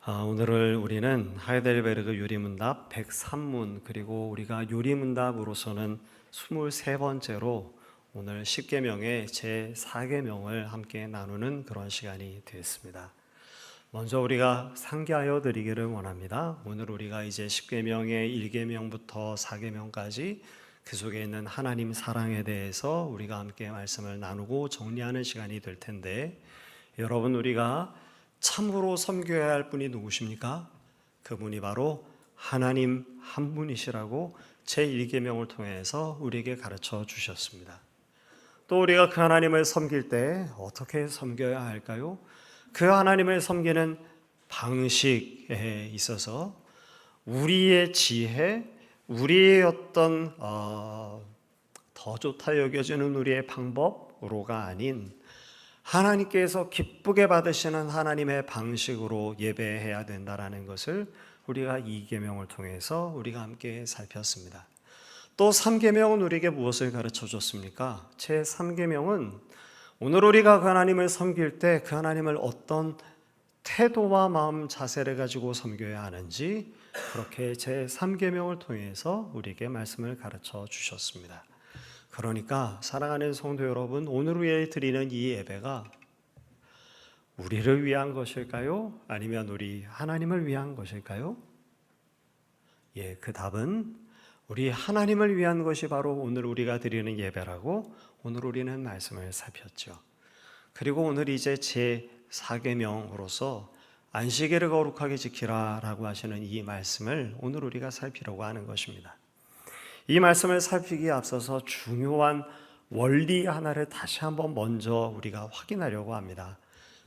오늘 우리는 하이델베르그 요리문답 103문 그리고 우리가 요리문답으로서는 23번째로 오늘 10계명의 제4계명을 함께 나누는 그런 시간이 되었습니다. 먼저 우리가 상기하여 드리기를 원합니다. 오늘 우리가 이제 10계명의 1계명부터 4계명까지 그 속에 있는 하나님 사랑에 대해서 우리가 함께 말씀을 나누고 정리하는 시간이 될 텐데, 여러분, 우리가 참으로 섬겨야 할 분이 누구십니까? 그분이 바로 하나님 한 분이시라고 제1계명을 통해서 우리에게 가르쳐 주셨습니다. 또 우리가 그 하나님을 섬길 때 어떻게 섬겨야 할까요? 그 하나님을 섬기는 방식에 있어서 우리의 지혜, 우리의 어떤 더 좋다 여겨지는 우리의 방법으로가 아닌 하나님께서 기쁘게 받으시는 하나님의 방식으로 예배해야 된다라는 것을 우리가 이 계명을 통해서 우리가 함께 살폈습니다. 또 3계명은 우리에게 무엇을 가르쳐 줬습니까? 제 3계명은 오늘 우리가 그 하나님을 섬길 때 그 하나님을 어떤 태도와 마음 자세를 가지고 섬겨야 하는지, 그렇게 제 3계명을 통해서 우리에게 말씀을 가르쳐 주셨습니다. 그러니까 사랑하는 성도 여러분, 오늘 우리에 드리는 이 예배가 우리를 위한 것일까요? 아니면 우리 하나님을 위한 것일까요? 그 답은 우리 하나님을 위한 것이 바로 오늘 우리가 드리는 예배라고 오늘 우리는 말씀을 살폈죠. 그리고 오늘 이제 제4계명으로서 안식일을 거룩하게 지키라 라고 하시는 이 말씀을 오늘 우리가 살피려고 하는 것입니다. 이 말씀을 살피기에 앞서서 중요한 원리 하나를 다시 한번 먼저 우리가 확인하려고 합니다.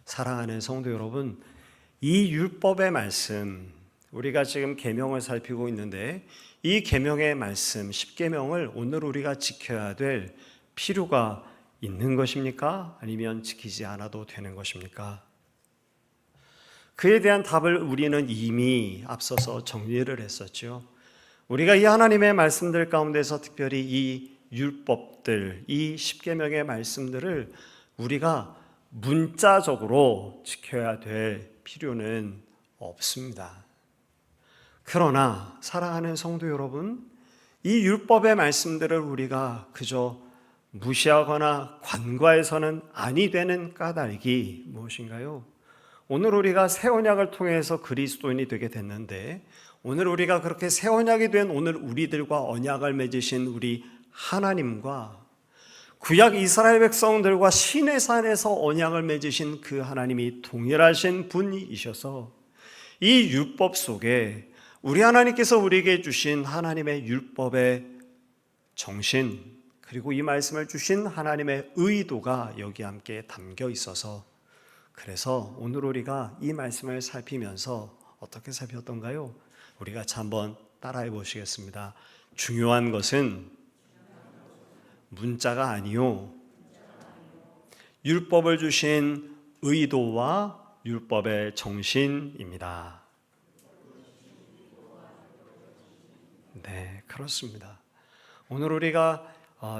사랑하는 성도 여러분, 이 율법의 말씀, 우리가 지금 계명을 살피고 있는데 이 계명의 말씀, 10계명을 오늘 우리가 지켜야 될 필요가 있는 것입니까? 아니면 지키지 않아도 되는 것입니까? 그에 대한 답을 우리는 이미 앞서서 정리를 했었죠. 우리가 이 하나님의 말씀들 가운데서 특별히 이 율법들, 이 10계명의 말씀들을 우리가 문자적으로 지켜야 될 필요는 없습니다. 그러나 사랑하는 성도 여러분, 이 율법의 말씀들을 우리가 그저 무시하거나 관과해서는 아니 되는 까닭이 무엇인가요? 오늘 우리가 새 언약을 통해서 그리스도인이 되게 됐는데, 오늘 우리가 그렇게 새 언약이 된 오늘 우리들과 언약을 맺으신 우리 하나님과 구약 이스라엘 백성들과 시내산에서 언약을 맺으신 그 하나님이 동일하신 분이셔서 이 율법 속에 우리 하나님께서 우리에게 주신 하나님의 율법의 정신, 그리고 이 말씀을 주신 하나님의 의도가 여기 함께 담겨 있어서, 그래서 오늘 우리가 이 말씀을 살피면서 어떻게 살폈던가요? 우리 같이 한번 따라해 보시겠습니다. 중요한 것은 문자가 아니요, 율법을 주신 의도와 율법의 정신입니다. 네, 그렇습니다. 오늘 우리가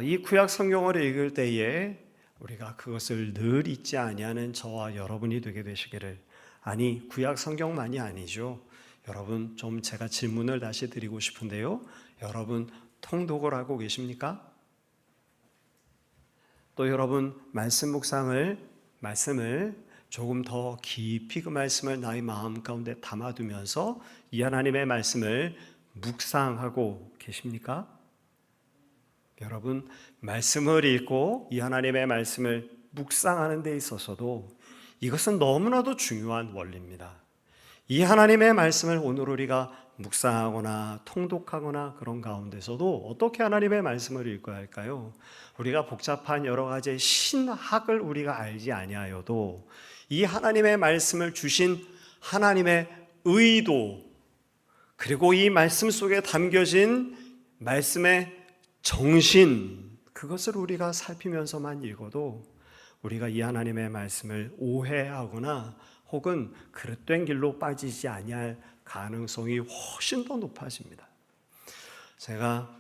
이 구약 성경을 읽을 때에 우리가 그것을 늘 잊지 아니하는 저와 여러분이 되게 되시기를, 아니 구약 성경만이 아니죠. 여러분, 좀 제가 질문을 다시 드리고 싶은데요, 여러분 통독을 하고 계십니까? 또 여러분 말씀을 조금 더 깊이 그 말씀을 나의 마음 가운데 담아두면서 이 하나님의 말씀을 묵상하고 계십니까? 여러분, 말씀을 읽고 이 하나님의 말씀을 묵상하는 데 있어서도 이것은 너무나도 중요한 원리입니다. 이 하나님의 말씀을 오늘 우리가 묵상하거나 통독하거나 그런 가운데서도 어떻게 하나님의 말씀을 읽어야 할까요? 우리가 복잡한 여러 가지 신학을 우리가 알지 아니하여도 이 하나님의 말씀을 주신 하나님의 의도, 그리고 이 말씀 속에 담겨진 말씀의 정신, 그것을 우리가 살피면서만 읽어도 우리가 이 하나님의 말씀을 오해하거나 혹은 그릇된 길로 빠지지 아니할 가능성이 훨씬 더 높아집니다. 제가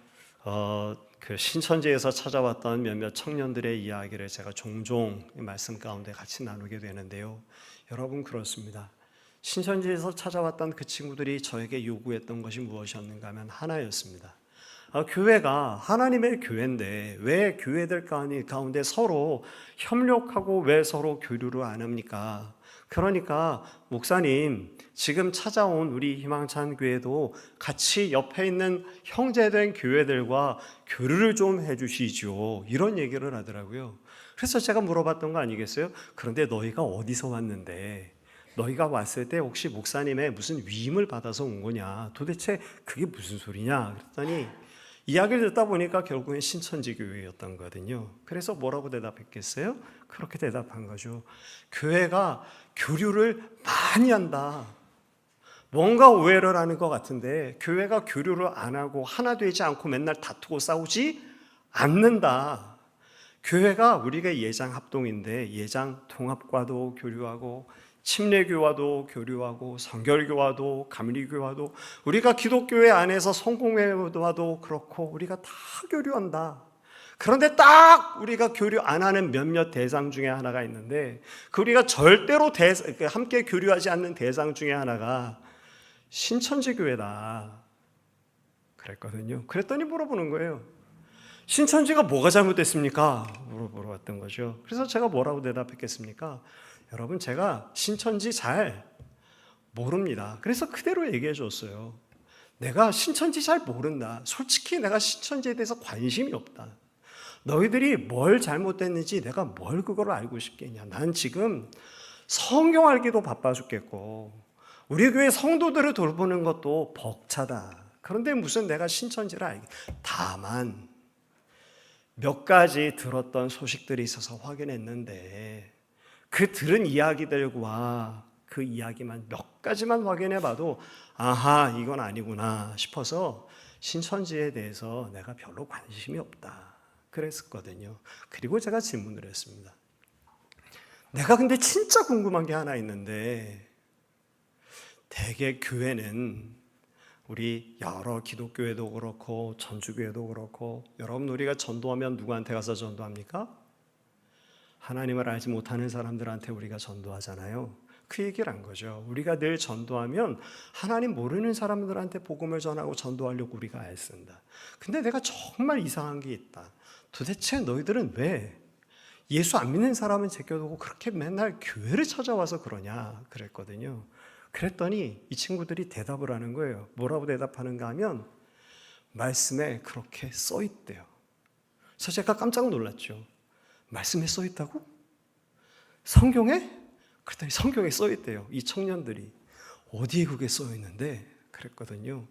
그 신천지에서 찾아왔던 몇몇 청년들의 이야기를 제가 종종 말씀 가운데 같이 나누게 되는데요, 여러분 그렇습니다. 신천지에서 찾아왔던 그 친구들이 저에게 요구했던 것이 무엇이었는가 하면 하나였습니다. 교회가 하나님의 교회인데 왜 교회들 가운데 서로 협력하고 왜 서로 교류를 안 합니까? 그러니까 목사님, 지금 찾아온 우리 희망찬 교회도 같이 옆에 있는 형제된 교회들과 교류를 좀 해주시죠, 이런 얘기를 하더라고요. 그래서 제가 물어봤던 거 아니겠어요? 그런데 너희가 어디서 왔는데, 너희가 왔을 때 혹시 목사님의 무슨 위임을 받아서 온 거냐, 도대체 그게 무슨 소리냐 그랬더니 이야기를 듣다 보니까 결국엔 신천지 교회였던 거거든요. 그래서 뭐라고 대답했겠어요? 그렇게 대답한 거죠. 교회가 교류를 많이 한다. 뭔가 오해를 하는 것 같은데 교회가 교류를 안 하고 하나 되지 않고 맨날 다투고 싸우지 않는다. 교회가 우리가 예장 합동인데 예장 통합과도 교류하고 침례교와도 교류하고 성결교와도 감리교와도 우리가 기독교회 안에서 성공회와도 그렇고 우리가 다 교류한다. 그런데 딱 우리가 교류 안 하는 몇몇 대상 중에 하나가 있는데 그 우리가 절대로 함께 교류하지 않는 대상 중에 하나가 신천지 교회다 그랬거든요. 그랬더니 물어보는 거예요. 신천지가 뭐가 잘못됐습니까? 물어봤던 거죠. 그래서 제가 뭐라고 대답했겠습니까? 여러분, 제가 신천지 잘 모릅니다. 그래서 그대로 얘기해 줬어요. 내가 신천지 잘 모른다. 솔직히 내가 신천지에 대해서 관심이 없다. 너희들이 뭘 잘못됐는지 내가 뭘 그걸 알고 싶겠냐. 난 지금 성경 알기도 바빠 죽겠고 우리 교회 성도들을 돌보는 것도 벅차다. 그런데 무슨 내가 신천지를 알겠다. 다만 몇 가지 들었던 소식들이 있어서 확인했는데 그 들은 이야기들과 그 이야기만 몇 가지만 확인해 봐도 아하, 이건 아니구나 싶어서 신천지에 대해서 내가 별로 관심이 없다 그랬었거든요. 그리고 제가 질문을 했습니다. 내가 근데 진짜 궁금한 게 하나 있는데 대개 교회는 우리 여러 기독교회도 그렇고 전주교회도 그렇고 여러분 우리가 전도하면 누구한테 가서 전도합니까? 하나님을 알지 못하는 사람들한테 우리가 전도하잖아요. 그 얘기를 한 거죠. 우리가 늘 전도하면 하나님 모르는 사람들한테 복음을 전하고 전도하려고 우리가 애쓴다. 근데 내가 정말 이상한 게 있다. 도대체 너희들은 왜 예수 안 믿는 사람은 제껴두고 그렇게 맨날 교회를 찾아와서 그러냐 그랬거든요. 그랬더니 이 친구들이 대답을 하는 거예요. 뭐라고 대답하는가 하면 말씀에 그렇게 써 있대요. 그래서 제가 깜짝 놀랐죠. 말씀에 써 있다고? 성경에? 그랬더니 성경에 써 있대요. 이 청년들이. 어디에 그게 써 있는데? 그랬거든요.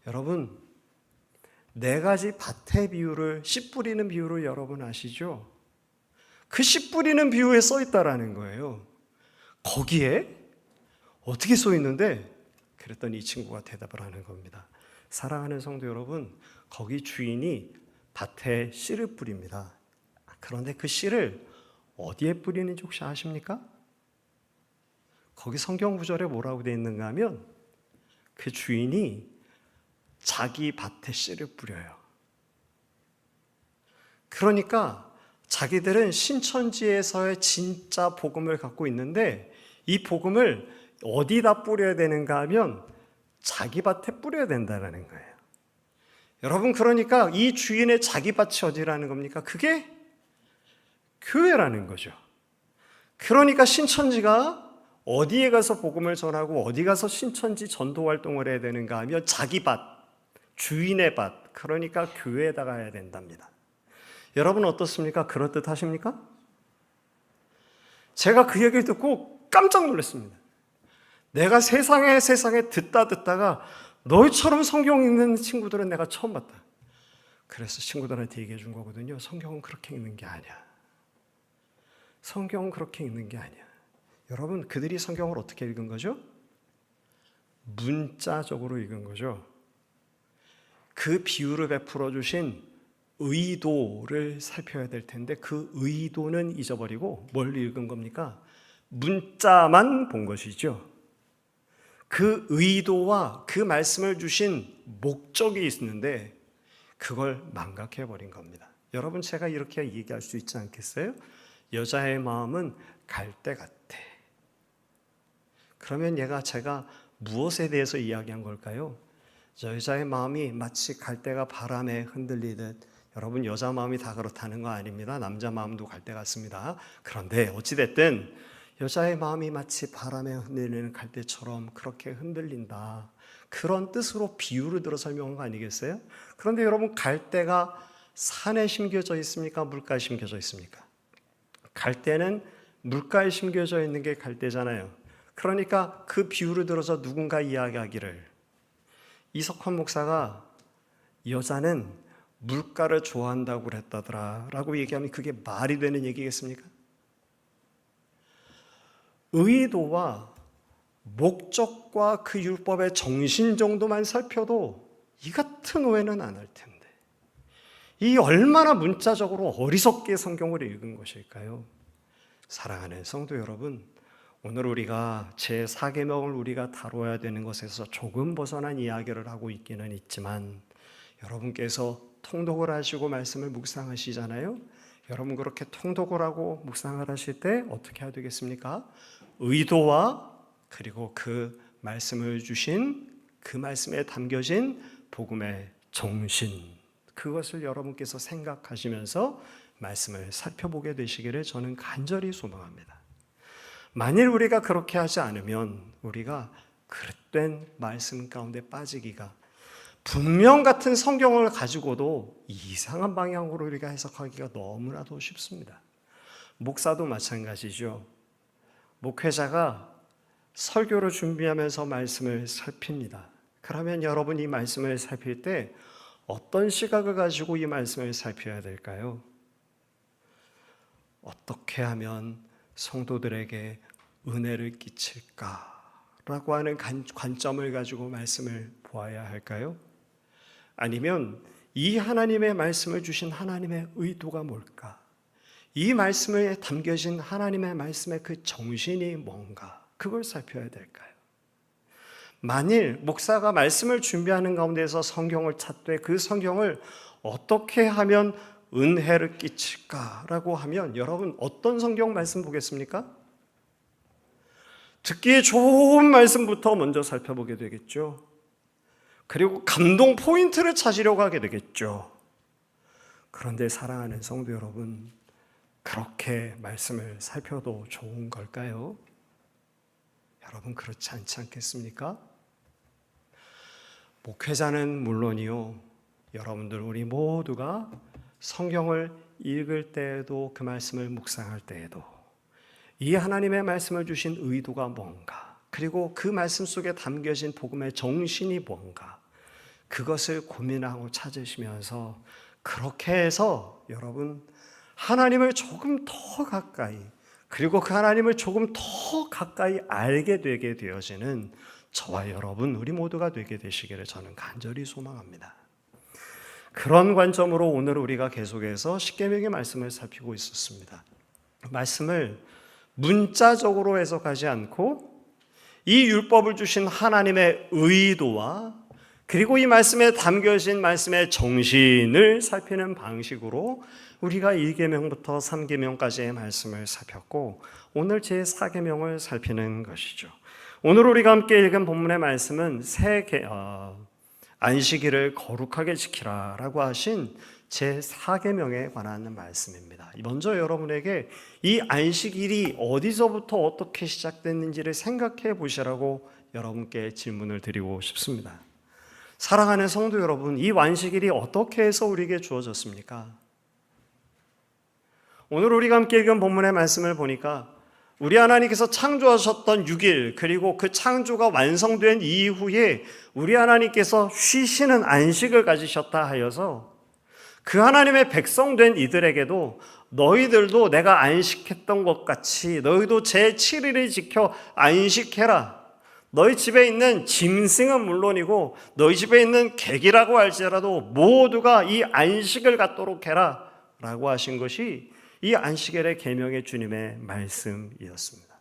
여러분, 4가지 밭의 비유를, 씨 뿌리는 비유를 여러분 아시죠? 그 씨 뿌리는 비유에 써 있다라는 거예요. 거기에 어떻게 써 있는데? 그랬더니 이 친구가 대답을 하는 겁니다. 사랑하는 성도 여러분, 거기 주인이 밭에 씨를 뿌립니다. 그런데 그 씨를 어디에 뿌리는지 혹시 아십니까? 거기 성경 구절에 뭐라고 되어 있는가 하면 그 주인이 자기 밭에 씨를 뿌려요. 그러니까 자기들은 신천지에서의 진짜 복음을 갖고 있는데 이 복음을 어디다 뿌려야 되는가 하면 자기 밭에 뿌려야 된다는 거예요. 여러분, 그러니까 이 주인의 자기 밭이 어디라는 겁니까? 그게 교회라는 거죠. 그러니까 신천지가 어디에 가서 복음을 전하고 어디 가서 신천지 전도 활동을 해야 되는가 하면 자기 밭, 주인의 밭, 그러니까 교회에다가 해야 된답니다. 여러분 어떻습니까? 그럴듯하십니까? 제가 그 얘기를 듣고 깜짝 놀랐습니다. 내가 세상에 듣다가 너희처럼 성경 읽는 친구들은 내가 처음 봤다. 그래서 친구들한테 얘기해 준 거거든요. 성경은 그렇게 읽는 게 아니야. 성경은 그렇게 읽는 게 아니야. 여러분, 그들이 성경을 어떻게 읽은 거죠? 문자적으로 읽은 거죠. 그 비유를 베풀어 주신 의도를 살펴야 될 텐데 그 의도는 잊어버리고 뭘 읽은 겁니까? 문자만 본 것이죠. 그 의도와 그 말씀을 주신 목적이 있는데 그걸 망각해버린 겁니다. 여러분, 제가 이렇게 얘기할 수 있지 않겠어요? 여자의 마음은 갈대 같아. 그러면 제가 무엇에 대해서 이야기한 걸까요? 저 여자의 마음이 마치 갈대가 바람에 흔들리듯, 여러분 여자 마음이 다 그렇다는 거 아닙니다. 남자 마음도 갈대 같습니다. 그런데 어찌됐든 여자의 마음이 마치 바람에 흔들리는 갈대처럼 그렇게 흔들린다, 그런 뜻으로 비유를 들어 설명한 거 아니겠어요? 그런데 여러분, 갈대가 산에 심겨져 있습니까? 물가에 심겨져 있습니까? 갈대는 물가에 심겨져 있는 게 갈대잖아요. 그러니까 그 비유를 들어서 누군가 이야기하기를, 이석환 목사가 여자는 물가를 좋아한다고 그랬다더라 라고 얘기하면 그게 말이 되는 얘기겠습니까? 의도와 목적과 그 율법의 정신 정도만 살펴도 이 같은 오해는 안 할 텐데, 이 얼마나 문자적으로 어리석게 성경을 읽은 것일까요? 사랑하는 성도 여러분, 오늘 우리가 제4계명을 우리가 다뤄야 되는 것에서 조금 벗어난 이야기를 하고 있기는 있지만, 여러분께서 통독을 하시고 말씀을 묵상하시잖아요. 여러분 그렇게 통독을 하고 묵상을 하실 때 어떻게 해야 되겠습니까? 의도와 그리고 그 말씀을 주신 그 말씀에 담겨진 복음의 정신, 그것을 여러분께서 생각하시면서 말씀을 살펴보게 되시기를 저는 간절히 소망합니다. 만일 우리가 그렇게 하지 않으면 우리가 그릇된 말씀 가운데 빠지기가, 분명 같은 성경을 가지고도 이상한 방향으로 우리가 해석하기가 너무나도 쉽습니다. 목사도 마찬가지죠. 목회자가 설교를 준비하면서 말씀을 살핍니다. 그러면 여러분, 이 말씀을 살필 때 어떤 시각을 가지고 이 말씀을 살펴야 될까요? 어떻게 하면 성도들에게 은혜를 끼칠까라고 하는 관점을 가지고 말씀을 보아야 할까요? 아니면 이 하나님의 말씀을 주신 하나님의 의도가 뭘까? 이 말씀에 담겨진 하나님의 말씀의 그 정신이 뭔가, 그걸 살펴야 될까요? 만일 목사가 말씀을 준비하는 가운데서 성경을 찾되 그 성경을 어떻게 하면 은혜를 끼칠까라고 하면, 여러분 어떤 성경 말씀 보겠습니까? 듣기에 좋은 말씀부터 먼저 살펴보게 되겠죠. 그리고 감동 포인트를 찾으려고 하게 되겠죠. 그런데 사랑하는 성도 여러분, 그렇게 말씀을 살펴도 좋은 걸까요? 여러분 그렇지 않지 않겠습니까? 목회자는 물론이요, 여러분들 우리 모두가 성경을 읽을 때에도, 그 말씀을 묵상할 때에도 이 하나님의 말씀을 주신 의도가 뭔가, 그리고 그 말씀 속에 담겨진 복음의 정신이 뭔가, 그것을 고민하고 찾으시면서, 그렇게 해서 여러분 하나님을 조금 더 가까이, 그리고 그 하나님을 조금 더 가까이 알게 되게 되어지는 저와 여러분, 우리 모두가 되게 되시기를 저는 간절히 소망합니다. 그런 관점으로 오늘 우리가 계속해서 십계명의 말씀을 살피고 있었습니다. 말씀을 문자적으로 해석하지 않고 이 율법을 주신 하나님의 의도와 그리고 이 말씀에 담겨진 말씀의 정신을 살피는 방식으로 우리가 1계명부터 3계명까지의 말씀을 살폈고, 오늘 제4계명을 살피는 것이죠. 오늘 우리가 함께 읽은 본문의 말씀은 안식일을 거룩하게 지키라 라고 하신 제4계명에 관한 말씀입니다. 먼저 여러분에게 이 안식일이 어디서부터 어떻게 시작됐는지를 생각해 보시라고 여러분께 질문을 드리고 싶습니다. 사랑하는 성도 여러분, 이 안식일이 어떻게 해서 우리에게 주어졌습니까? 오늘 우리가 함께 읽은 본문의 말씀을 보니까 우리 하나님께서 창조하셨던 6일, 그리고 그 창조가 완성된 이후에 우리 하나님께서 쉬시는 안식을 가지셨다 하여서 그 하나님의 백성된 이들에게도 너희들도 내가 안식했던 것 같이 너희도 제7일을 지켜 안식해라. 너희 집에 있는 짐승은 물론이고 너희 집에 있는 객이라고 할지라도 모두가 이 안식을 갖도록 해라 라고 하신 것이 이 안식일의 계명의 주님의 말씀이었습니다.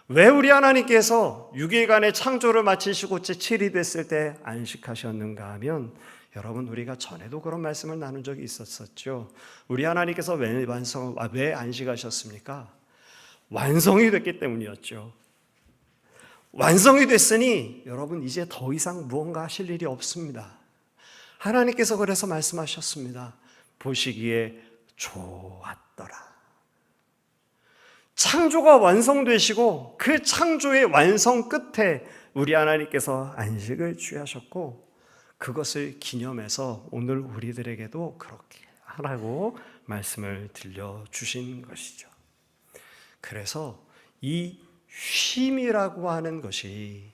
왜 우리 하나님께서 6일간의 창조를 마치시고 제7이 됐을 때 안식하셨는가 하면, 여러분 우리가 전에도 그런 말씀을 나눈 적이 있었죠. 우리 하나님께서 왜 안식하셨습니까? 완성이 됐기 때문이었죠. 완성이 됐으니 여러분 이제 더 이상 무언가 하실 일이 없습니다. 하나님께서 그래서 말씀하셨습니다. 보시기에 좋았더라. 창조가 완성되시고 그 창조의 완성 끝에 우리 하나님께서 안식을 취하셨고 그것을 기념해서 오늘 우리들에게도 그렇게 하라고 말씀을 들려주신 것이죠. 그래서 이 쉼이라고 하는 것이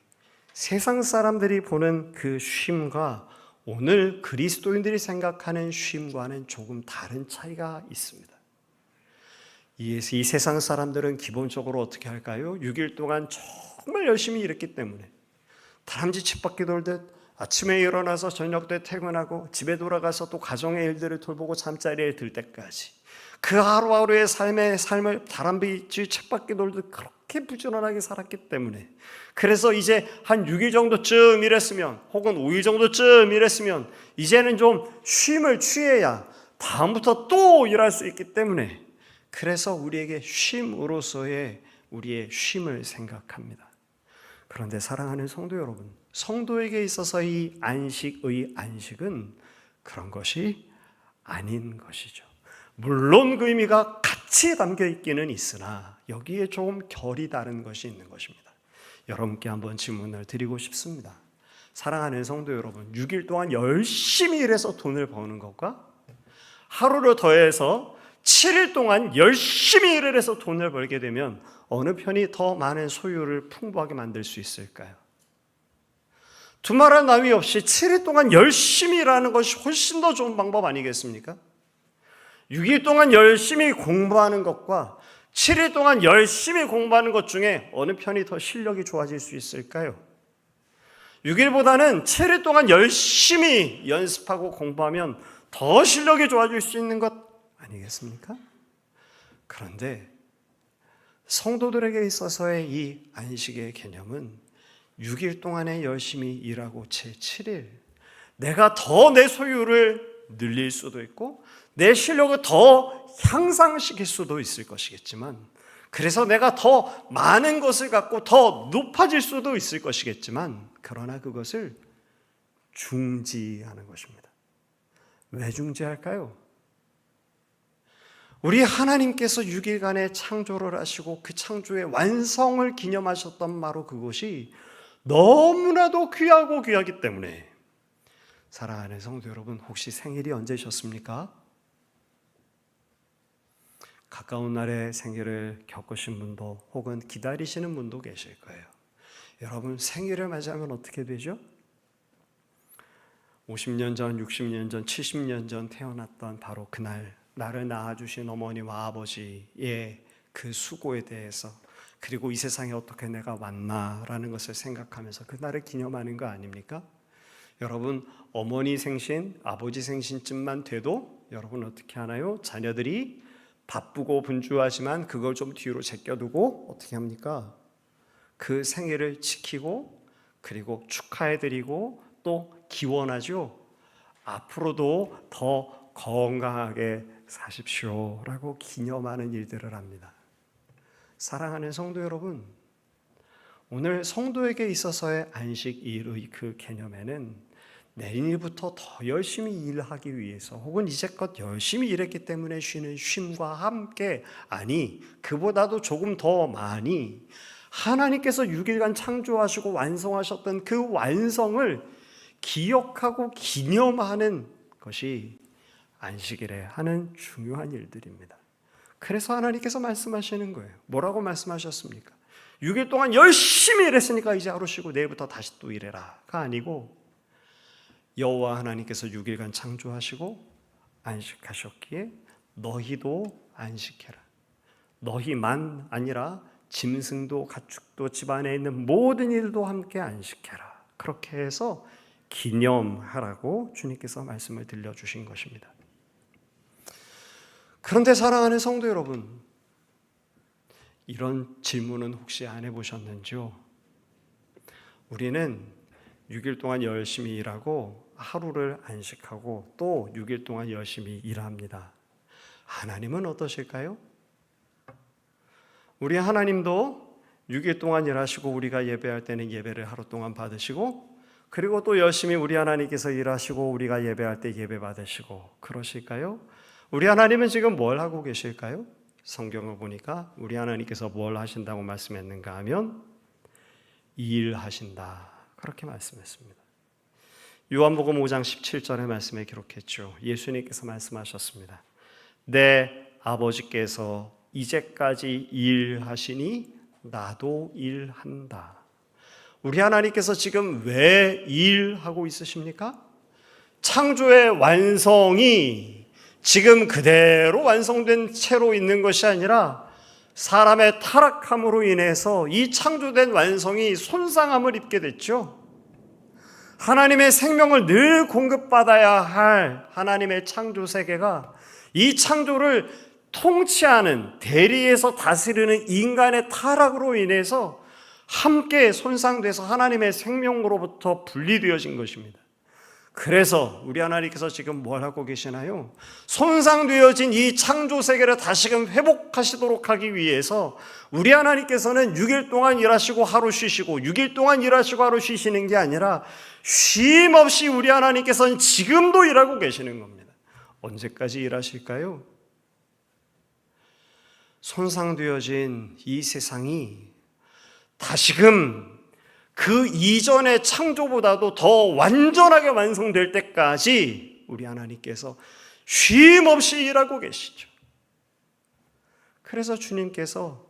세상 사람들이 보는 그 쉼과 오늘 그리스도인들이 생각하는 쉼과는 조금 다른 차이가 있습니다. 이 세상 사람들은 기본적으로 어떻게 할까요? 6일 동안 정말 열심히 일했기 때문에 다람쥐 쳇바퀴 돌듯 아침에 일어나서 저녁 때 퇴근하고 집에 돌아가서 또 가정의 일들을 돌보고 잠자리에 들 때까지 그 하루하루의 삶을 다람쥐 쳇바퀴 돌듯 그렇게 부지런하게 살았기 때문에 그래서 이제 한 6일 정도쯤 일했으면 혹은 5일 정도쯤 일했으면 이제는 좀 쉼을 취해야 다음부터 또 일할 수 있기 때문에 그래서 우리에게 쉼으로서의 우리의 쉼을 생각합니다. 그런데 사랑하는 성도 여러분, 성도에게 있어서 이 안식의 안식은 그런 것이 아닌 것이죠. 물론 그 의미가 같이 담겨 있기는 있으나 여기에 조금 결이 다른 것이 있는 것입니다. 여러분께 한번 질문을 드리고 싶습니다. 사랑하는 성도 여러분, 6일 동안 열심히 일해서 돈을 버는 것과 하루를 더해서 7일 동안 열심히 일을 해서 돈을 벌게 되면 어느 편이 더 많은 소유를 풍부하게 만들 수 있을까요? 두말할 나위 없이 7일 동안 열심히 일하는 것이 훨씬 더 좋은 방법 아니겠습니까? 6일 동안 열심히 공부하는 것과 7일 동안 열심히 공부하는 것 중에 어느 편이 더 실력이 좋아질 수 있을까요? 6일보다는 7일 동안 열심히 연습하고 공부하면 더 실력이 좋아질 수 있는 것 아니겠습니까? 그런데 성도들에게 있어서의 이 안식의 개념은 6일 동안에 열심히 일하고 제 7일 내가 더 내 소유를 늘릴 수도 있고 내 실력을 더 향상시킬 수도 있을 것이겠지만 그래서 내가 더 많은 것을 갖고 더 높아질 수도 있을 것이겠지만 그러나 그것을 중지하는 것입니다. 왜 중지할까요? 우리 하나님께서 6일간의 창조를 하시고 그 창조의 완성을 기념하셨던 바로 그것이 너무나도 귀하고 귀하기 때문에 사랑하는 성도 여러분, 혹시 생일이 언제셨습니까? 가까운 날에 생일을 겪으신 분도 혹은 기다리시는 분도 계실 거예요. 여러분 생일을 맞이하면 어떻게 되죠? 50년 전, 60년 전, 70년 전 태어났던 바로 그날 나를 낳아주신 어머니와 아버지의 그 수고에 대해서 그리고 이 세상에 어떻게 내가 왔나라는 것을 생각하면서 그날을 기념하는 거 아닙니까? 여러분 어머니 생신, 아버지 생신쯤만 돼도 여러분 어떻게 하나요? 자녀들이 바쁘고 분주하지만 그걸 좀 뒤로 제껴두고 어떻게 합니까? 그 생일을 지키고 그리고 축하해드리고 또 기원하죠. 앞으로도 더 건강하게 사십시오라고 기념하는 일들을 합니다. 사랑하는 성도 여러분, 오늘 성도에게 있어서의 안식일의 그 개념에는 내일부터 더 열심히 일하기 위해서 혹은 이제껏 열심히 일했기 때문에 쉬는 쉼과 함께 아니 그보다도 조금 더 많이 하나님께서 6일간 창조하시고 완성하셨던 그 완성을 기억하고 기념하는 것이 안식일에 하는 중요한 일들입니다. 그래서 하나님께서 말씀하시는 거예요. 뭐라고 말씀하셨습니까? 6일 동안 열심히 일했으니까 이제 하루 쉬고 내일부터 다시 또 일해라가 아니고 여호와 하나님께서 6일간 창조하시고 안식하셨기에 너희도 안식해라. 너희만 아니라 짐승도 가축도 집안에 있는 모든 일도 함께 안식해라. 그렇게 해서 기념하라고 주님께서 말씀을 들려주신 것입니다. 그런데 사랑하는 성도 여러분, 이런 질문은 혹시 안 해보셨는지요? 우리는 6일 동안 열심히 일하고 하루를 안식하고 또 6일 동안 열심히 일합니다. 하나님은 어떠실까요? 우리 하나님도 6일 동안 일하시고 우리가 예배할 때는 예배를 하루 동안 받으시고, 그리고 또 열심히 우리 하나님께서 일하시고 우리가 예배할 때 예배 받으시고 그러실까요? 우리 하나님은 지금 뭘 하고 계실까요? 성경을 보니까 우리 하나님께서 뭘 하신다고 말씀했는가 하면 일하신다, 그렇게 말씀했습니다. 요한복음 5장 17절의 말씀에 기록했죠. 예수님께서 말씀하셨습니다. 내 아버지께서 이제까지 일하시니 나도 일한다. 우리 하나님께서 지금 왜 일하고 있으십니까? 창조의 완성이 지금 그대로 완성된 채로 있는 것이 아니라 사람의 타락함으로 인해서 이 창조된 완성이 손상함을 입게 됐죠. 하나님의 생명을 늘 공급받아야 할 하나님의 창조 세계가 이 창조를 통치하는, 대리해서 다스리는 인간의 타락으로 인해서 함께 손상돼서 하나님의 생명으로부터 분리되어진 것입니다. 그래서 우리 하나님께서 지금 뭘 하고 계시나요? 손상되어진 이 창조 세계를 다시금 회복하시도록 하기 위해서 우리 하나님께서는 6일 동안 일하시고 하루 쉬시고 6일 동안 일하시고 하루 쉬시는 게 아니라 쉼 없이 우리 하나님께서는 지금도 일하고 계시는 겁니다. 언제까지 일하실까요? 손상되어진 이 세상이 다시금 그 이전의 창조보다도 더 완전하게 완성될 때까지 우리 하나님께서 쉼 없이 일하고 계시죠. 그래서 주님께서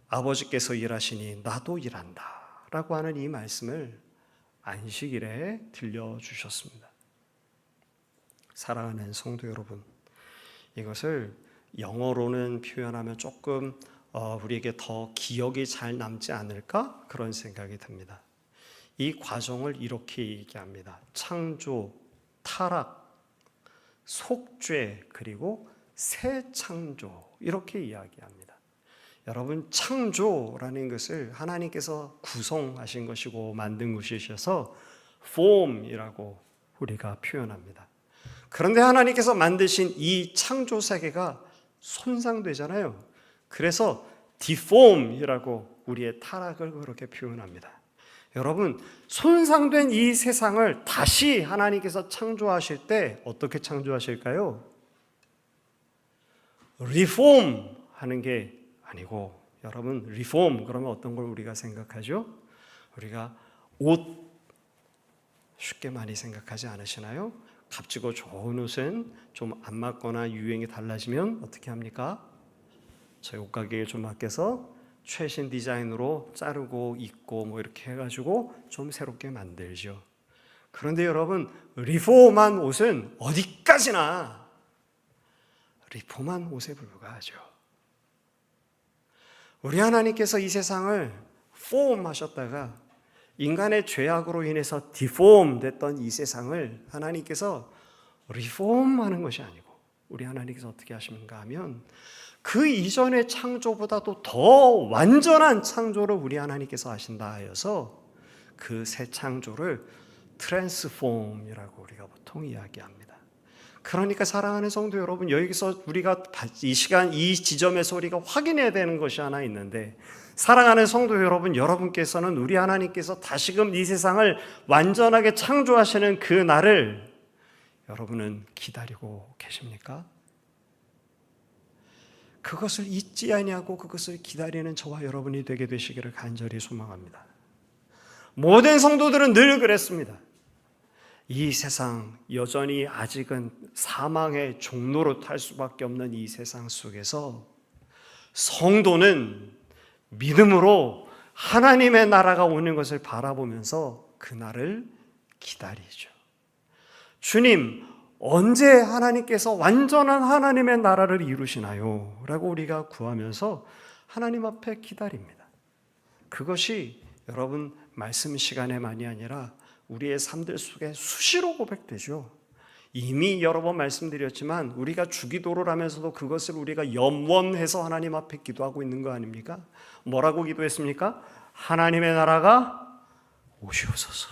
아버지께서 일하시니 나도 일한다 라고 하는 이 말씀을 안식일에 들려주셨습니다. 사랑하는 성도 여러분, 이것을 영어로는 표현하면 조금 우리에게 더 기억이 잘 남지 않을까? 그런 생각이 듭니다. 이 과정을 이렇게 얘기합니다. 창조, 타락, 속죄, 그리고 새 창조, 이렇게 이야기합니다. 여러분, 창조라는 것을 하나님께서 구성하신 것이고 만든 것이셔서 form이라고 우리가 표현합니다. 그런데 하나님께서 만드신 이 창조 세계가 손상되잖아요. 그래서 deform이라고 우리의 타락을 그렇게 표현합니다. 여러분, 손상된 이 세상을 다시 하나님께서 창조하실 때 어떻게 창조하실까요? reform 하는 게 아니고, 여러분, reform 그러면 어떤 걸 우리가 생각하죠? 우리가 옷 쉽게 많이 생각하지 않으시나요? 값지고 좋은 옷은 좀 안 맞거나 유행이 달라지면 어떻게 합니까? 저희 옷가게에 좀 맡겨서 최신 디자인으로 자르고 입고 뭐 이렇게 해가지고 좀 새롭게 만들죠. 그런데 여러분, 리폼한 옷은 어디까지나 리폼한 옷에 불과하죠. 우리 하나님께서 이 세상을 폼하셨다가 인간의 죄악으로 인해서 디폼 됐던 이 세상을 하나님께서 리폼하는 것이 아니고 우리 하나님께서 어떻게 하십니까 하면 그 이전의 창조보다도 더 완전한 창조를 우리 하나님께서 하신다 하여서 그 새 창조를 트랜스폼이라고 우리가 보통 이야기합니다. 그러니까 사랑하는 성도 여러분, 여기서 우리가 이 시간 이 지점에서 우리가 확인해야 되는 것이 하나 있는데, 사랑하는 성도 여러분, 여러분께서는 우리 하나님께서 다시금 이 세상을 완전하게 창조하시는 그 날을 여러분은 기다리고 계십니까? 그것을 잊지 아니하고 그것을 기다리는 저와 여러분이 되게 되시기를 간절히 소망합니다. 모든 성도들은 늘 그랬습니다. 이 세상 여전히 아직은 사망의 종로로 탈 수밖에 없는 이 세상 속에서 성도는 믿음으로 하나님의 나라가 오는 것을 바라보면서 그 날을 기다리죠. 주님, 언제 하나님께서 완전한 하나님의 나라를 이루시나요? 라고 우리가 구하면서 하나님 앞에 기다립니다. 그것이 여러분 말씀 시간에만이 아니라 우리의 삶들 속에 수시로 고백되죠. 이미 여러 번 말씀드렸지만 우리가 주기도를 하면서도 그것을 우리가 염원해서 하나님 앞에 기도하고 있는 거 아닙니까? 뭐라고 기도했습니까? 하나님의 나라가 오시옵소서.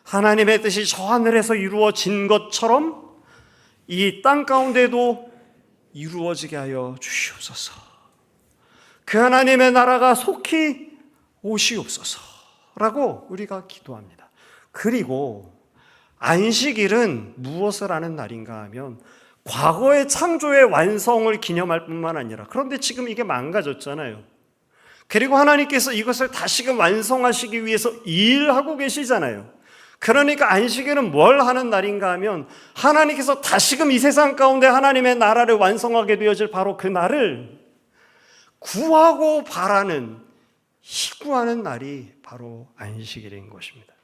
하나님의 뜻이 저 하늘에서 이루어진 것처럼 이 땅 가운데도 이루어지게 하여 주시옵소서. 그 하나님의 나라가 속히 오시옵소서라고 우리가 기도합니다. 그리고 안식일은 무엇을 하는 날인가 하면 과거의 창조의 완성을 기념할 뿐만 아니라, 그런데 지금 이게 망가졌잖아요. 그리고 하나님께서 이것을 다시금 완성하시기 위해서 일하고 계시잖아요. 그러니까 안식일은 뭘 하는 날인가 하면 하나님께서 다시금 이 세상 가운데 하나님의 나라를 완성하게 되어질 바로 그 날을 구하고 바라는, 희구하는 날이 바로 안식일인 것입니다.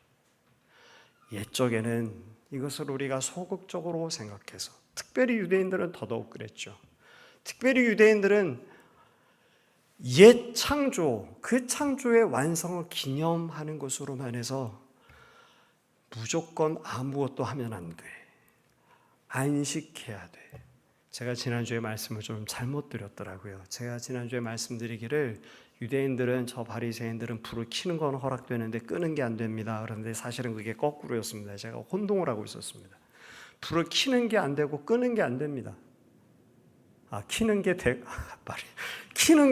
옛적에는 이것을 우리가 소극적으로 생각해서, 특별히 유대인들은 더더욱 그랬죠. 특별히 유대인들은 옛 창조, 그 창조의 완성을 기념하는 것으로만 해서 무조건 아무것도 하면 안 돼, 안식해야 돼. 제가 지난주에 말씀을 좀 잘못 드렸더라고요. 제가 지난주에 말씀드리기를 유대인들은, 저 바리새인들은 불을 켜는 건 허락되는데 끄는 게 안 됩니다. 그런데 사실은 그게 거꾸로였습니다. 제가 혼동을 하고 있었습니다. 불을 켜는 게 안 되고 끄는 게 안 됩니다. 켜는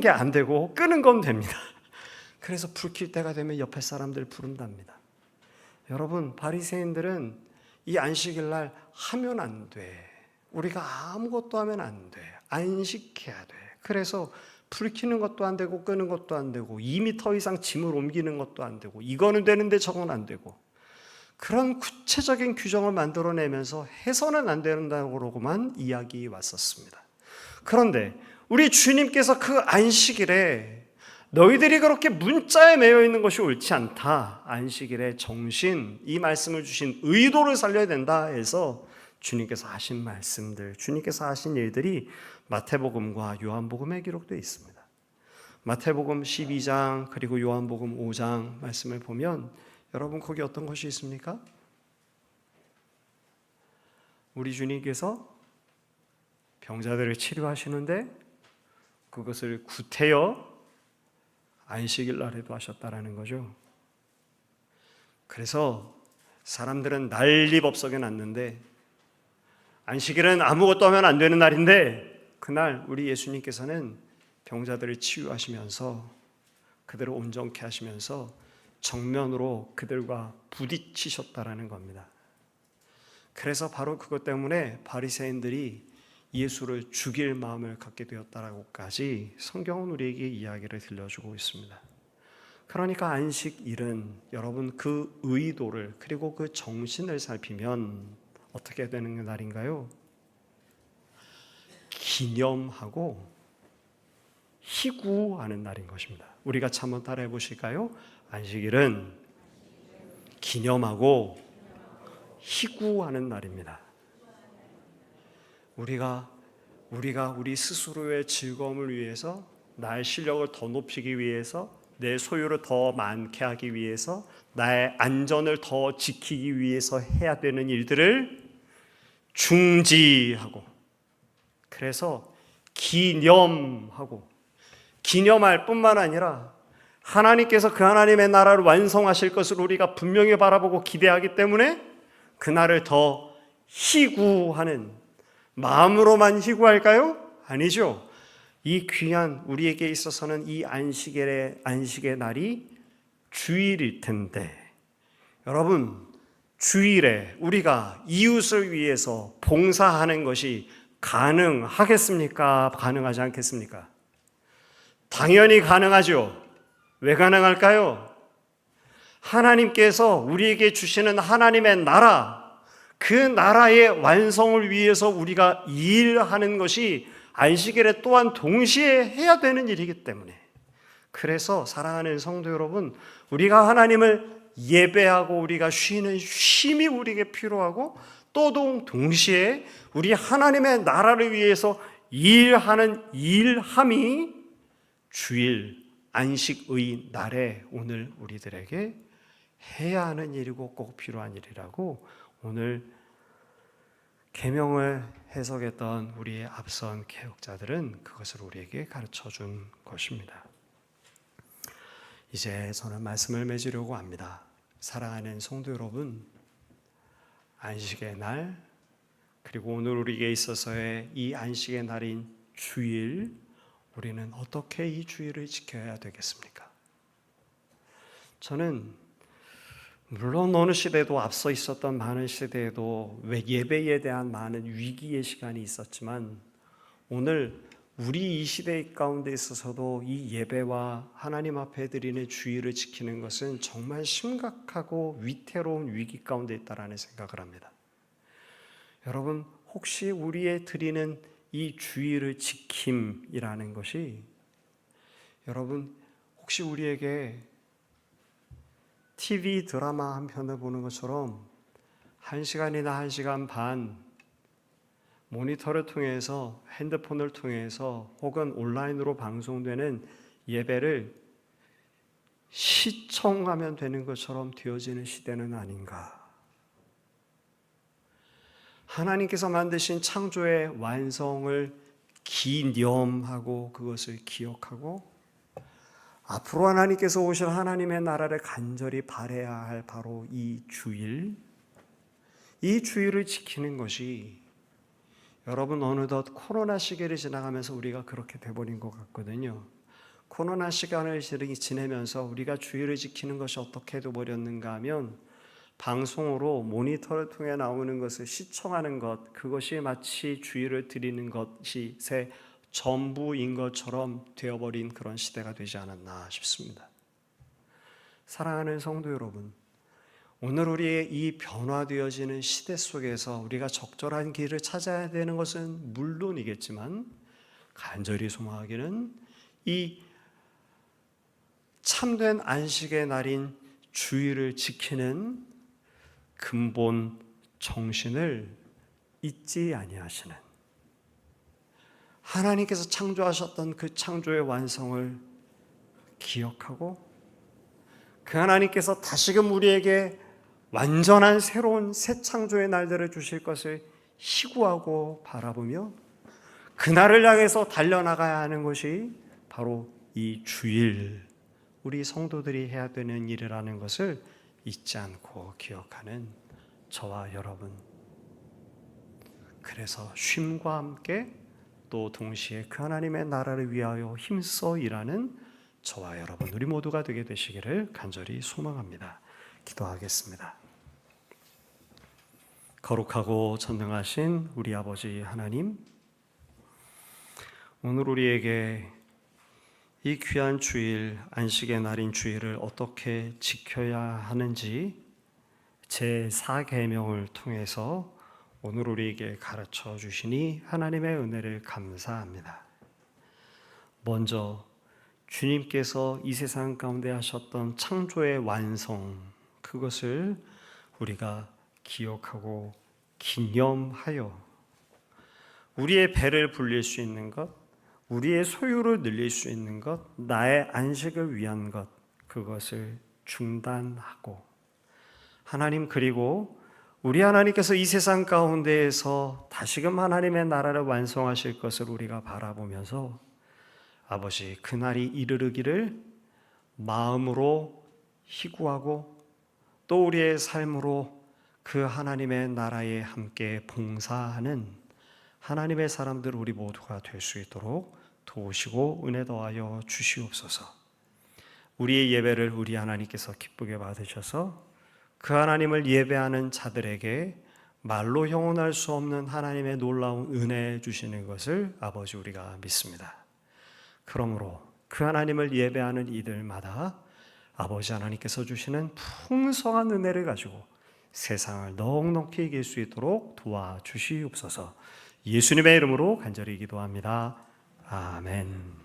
게 안 되고 끄는 건 됩니다. 그래서 불 켤 때가 되면 옆에 사람들 부른답니다. 여러분, 바리새인들은 이 안식일 날 하면 안 돼, 우리가 아무것도 하면 안 돼, 안식해야 돼. 그래서 불 켜는 것도 안 되고 끄는 것도 안 되고 2m 이상 짐을 옮기는 것도 안 되고 이거는 되는데 저건 안 되고, 그런 구체적인 규정을 만들어내면서 해서는 안 된다고만 이야기 왔었습니다. 그런데 우리 주님께서 그 안식일에 너희들이 그렇게 문자에 매여 있는 것이 옳지 않다, 안식일의 정신, 이 말씀을 주신 의도를 살려야 된다 해서 주님께서 하신 말씀들, 주님께서 하신 일들이 마태복음과 요한복음에 기록되어 있습니다. 마태복음 12장 그리고 요한복음 5장 말씀을 보면 여러분, 거기 어떤 것이 있습니까? 우리 주님께서 병자들을 치료하시는데 그것을 구태여 안식일 날에도 하셨다라는 거죠. 그래서 사람들은 난리법석에 났는데, 안식일은 아무것도 하면 안 되는 날인데 그날 우리 예수님께서는 병자들을 치유하시면서 그들을 온전케 하시면서 정면으로 그들과 부딪히셨다라는 겁니다. 그래서 바로 그것 때문에 바리새인들이 예수를 죽일 마음을 갖게 되었다라고까지 성경은 우리에게 이야기를 들려주고 있습니다. 그러니까 안식일은 여러분, 그 의도를 그리고 그 정신을 살피면 어떻게 되는 날인가요? 기념하고 희구하는 날인 것입니다. 우리가 한번 따라해 보실까요? 안식일은 기념하고 희구하는 날입니다. 우리가 우리 스스로의 즐거움을 위해서, 나의 실력을 더 높이기 위해서, 내 소유를 더 많게 하기 위해서, 나의 안전을 더 지키기 위해서 해야 되는 일들을 중지하고, 그래서 기념하고, 기념할 뿐만 아니라 하나님께서 그 하나님의 나라를 완성하실 것을 우리가 분명히 바라보고 기대하기 때문에 그날을 더 희구하는, 마음으로만 희구할까요? 아니죠. 이 귀한, 우리에게 있어서는 이 안식의 날이 주일일 텐데, 여러분, 주일에 우리가 이웃을 위해서 봉사하는 것이 가능하겠습니까? 가능하지 않겠습니까? 당연히 가능하죠. 왜 가능할까요? 하나님께서 우리에게 주시는 하나님의 나라, 그 나라의 완성을 위해서 우리가 일하는 것이 안식일에 또한 동시에 해야 되는 일이기 때문에, 그래서 사랑하는 성도 여러분, 우리가 하나님을 예배하고 우리가 쉬는 쉼이 우리에게 필요하고, 또 동시에 우리 하나님의 나라를 위해서 일하는 일함이 주일 안식의 날에 오늘 우리들에게 해야 하는 일이고 꼭 필요한 일이라고 오늘 계명을 해석했던 우리의 앞선 개혁자들은 그것을 우리에게 가르쳐 준 것입니다. 이제 저는 말씀을 맺으려고 합니다. 사랑하는 성도 여러분, 안식의 날, 그리고 오늘 우리에게 있어서의 이 안식의 날인 주일, 우리는 어떻게 이 주의를 지켜야 되겠습니까? 저는 물론 어느 시대도 앞서 있었던 많은 시대에도 예배에 대한 많은 위기의 시간이 있었지만 오늘 우리 이 시대 가운데 있어서도 이 예배와 하나님 앞에 드리는 주의를 지키는 것은 정말 심각하고 위태로운 위기 가운데 있다라는 생각을 합니다. 여러분, 혹시 우리의 드리는 이 주의를 지킴이라는 것이 여러분 혹시 우리에게 TV 드라마 한 편을 보는 것처럼 1시간이나 1시간 반 모니터를 통해서 핸드폰을 통해서 혹은 온라인으로 방송되는 예배를 시청하면 되는 것처럼 되어지는 시대는 아닌가? 하나님께서 만드신 창조의 완성을 기념하고 그것을 기억하고 앞으로 하나님께서 오실 하나님의 나라를 간절히 바라야 할 바로 이 주일, 이 주일을 지키는 것이 여러분 어느덧 코로나 시기를 지나가면서 우리가 그렇게 돼버린 것 같거든요. 코로나 시간을 지내면서 우리가 주일을 지키는 것이 어떻게 돼버렸는가 하면 방송으로 모니터를 통해 나오는 것을 시청하는 것, 그것이 마치 주일을 드리는 것이 새 전부인 것처럼 되어버린 그런 시대가 되지 않았나 싶습니다. 사랑하는 성도 여러분, 오늘 우리의 이 변화되어지는 시대 속에서 우리가 적절한 길을 찾아야 되는 것은 물론이겠지만 간절히 소망하기는 이 참된 안식의 날인 주일을 지키는 근본 정신을 잊지 아니하시는 하나님께서 창조하셨던 그 창조의 완성을 기억하고 그 하나님께서 다시금 우리에게 완전한 새로운 새 창조의 날들을 주실 것을 희구하고 바라보며 그날을 향해서 달려나가야 하는 것이 바로 이 주일, 우리 성도들이 해야 되는 일이라는 것을 잊지 않고 기억하는 저와 여러분, 그래서 쉼과 함께 또 동시에 그 하나님의 나라를 위하여 힘써 일하는 저와 여러분 우리 모두가 되게 되시기를 간절히 소망합니다. 기도하겠습니다. 거룩하고 전능하신 우리 아버지 하나님, 오늘 우리에게 이 귀한 주일, 안식의 날인 주일을 어떻게 지켜야 하는지 제4계명을 통해서 오늘 우리에게 가르쳐 주시니 하나님의 은혜를 감사합니다. 먼저 주님께서 이 세상 가운데 하셨던 창조의 완성, 그것을 우리가 기억하고 기념하여 우리의 배를 불릴 수 있는 것, 우리의 소유를 늘릴 수 있는 것, 나의 안식을 위한 것, 그것을 중단하고 하나님, 그리고 우리 하나님께서 이 세상 가운데에서 다시금 하나님의 나라를 완성하실 것을 우리가 바라보면서 아버지, 그날이 이르르기를 마음으로 희구하고 또 우리의 삶으로 그 하나님의 나라에 함께 봉사하는 하나님의 사람들 우리 모두가 될 수 있도록 도우시고 은혜 더하여 주시옵소서. 우리의 예배를 우리 하나님께서 기쁘게 받으셔서 그 하나님을 예배하는 자들에게 말로 형언할 수 없는 하나님의 놀라운 은혜 주시는 것을 아버지 우리가 믿습니다. 그러므로 그 하나님을 예배하는 이들마다 아버지 하나님께서 주시는 풍성한 은혜를 가지고 세상을 넉넉히 이길 수 있도록 도와주시옵소서. 예수님의 이름으로 간절히 기도합니다. 아멘.